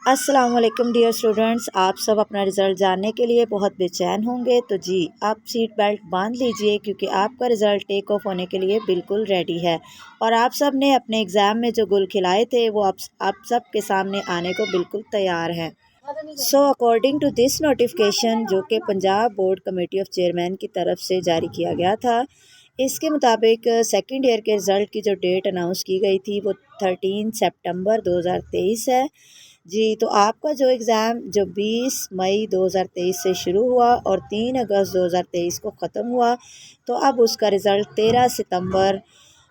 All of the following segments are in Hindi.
अस्सलाम वालेकुम डियर स्टूडेंट्स, आप सब अपना रिज़ल्ट जानने के लिए बहुत बेचैन होंगे। तो जी, आप सीट बेल्ट बांध लीजिए क्योंकि आपका रिज़ल्ट टेक ऑफ होने के लिए बिल्कुल रेडी है और आप सब ने अपने एग्ज़ाम में जो गुल खिलाए थे वो आप सब के सामने आने को बिल्कुल तैयार हैं। So according to this notification, जो कि Punjab board committee of chairman की तरफ से जारी किया गया था, इसके मुताबिक सेकंड ईयर के रिज़ल्ट की जो डेट अनाउंस की गई थी वो 13 सितंबर 2023 है। जी, तो आपका जो एग्ज़ाम जो 20 मई 2023 से शुरू हुआ और 3 अगस्त 2023 को ख़त्म हुआ, तो अब उसका रिज़ल्ट 13 सितंबर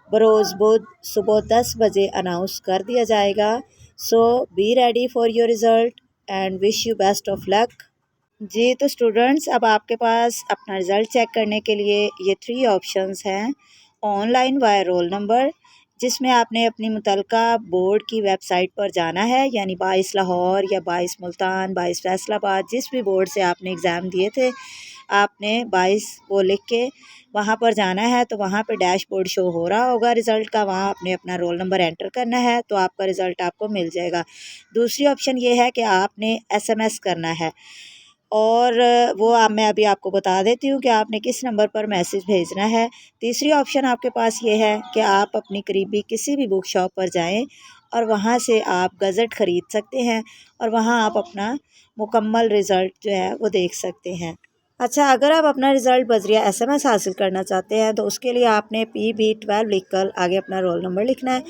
बरोज़ बुध सुबह 10 बजे अनाउंस कर दिया जाएगा। So be ready for your result and wish you best of luck. जी, तो स्टूडेंट्स, अब आपके पास अपना रिज़ल्ट चेक करने के लिए ये 3 ऑप्शंस हैं। ऑनलाइन वाया रोल नंबर, जिसमें आपने अपनी मुतलका बोर्ड की वेबसाइट पर जाना है, यानी 22 लाहौर या 22 मुल्तान, 22 फैसलाबाद, जिस भी बोर्ड से आपने एग्ज़ाम दिए थे, आपने 22 वो लिख के वहाँ पर जाना है। तो वहाँ पे डैशबोर्ड शो हो रहा होगा रिज़ल्ट का, वहाँ आपने अपना रोल नंबर एंटर करना है तो आपका रिज़ल्ट आपको मिल जाएगा। दूसरी ऑप्शन ये है कि आपने SMS करना है और वो मैं अभी आपको बता देती हूँ कि आपने किस नंबर पर मैसेज भेजना है। तीसरी ऑप्शन आपके पास ये है कि आप अपनी करीबी किसी भी बुक शॉप पर जाएं और वहाँ से आप गज़ट ख़रीद सकते हैं और वहाँ आप अपना मुकम्मल रिज़ल्ट जो है वो देख सकते हैं। अच्छा, अगर आप अपना रिज़ल्ट बज़रिया SMS हासिल करना चाहते हैं तो उसके लिए आपने PB12 लिखकर आगे अपना रोल नंबर लिखना है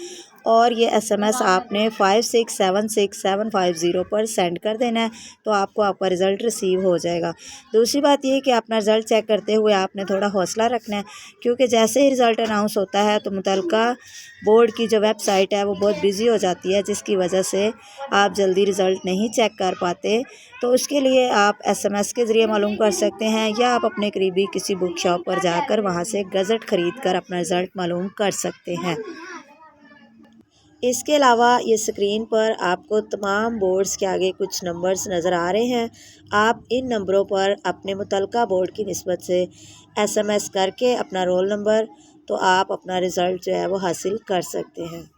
और ये SMS आपने 5676 750 पर सेंड कर देना है, तो आपको आपका रिज़ल्ट रिसीव हो जाएगा। दूसरी बात ये कि अपना रिज़ल्ट चेक करते हुए आपने थोड़ा हौसला रखना है, क्योंकि जैसे ही रिज़ल्ट अनाउंस होता है तो मुतलका बोर्ड की जो वेबसाइट है वो बहुत बिज़ी हो जाती है, जिसकी वजह से आप जल्दी रिज़ल्ट नहीं चेक कर पाते। तो उसके लिए आप SMS के ज़रिए मालूम कर सकते हैं या आप अपने करीबी किसी बुक शॉप पर जाकर वहाँ से गज़ट ख़रीद कर अपना रिज़ल्ट मालूम कर सकते हैं। इसके अलावा ये स्क्रीन पर आपको तमाम बोर्ड्स के आगे कुछ नंबर्स नज़र आ रहे हैं। आप इन नंबरों पर अपने मुतलका बोर्ड की निस्बत से SMS करके अपना रोल नंबर, तो आप अपना रिज़ल्ट जो है वो हासिल कर सकते हैं।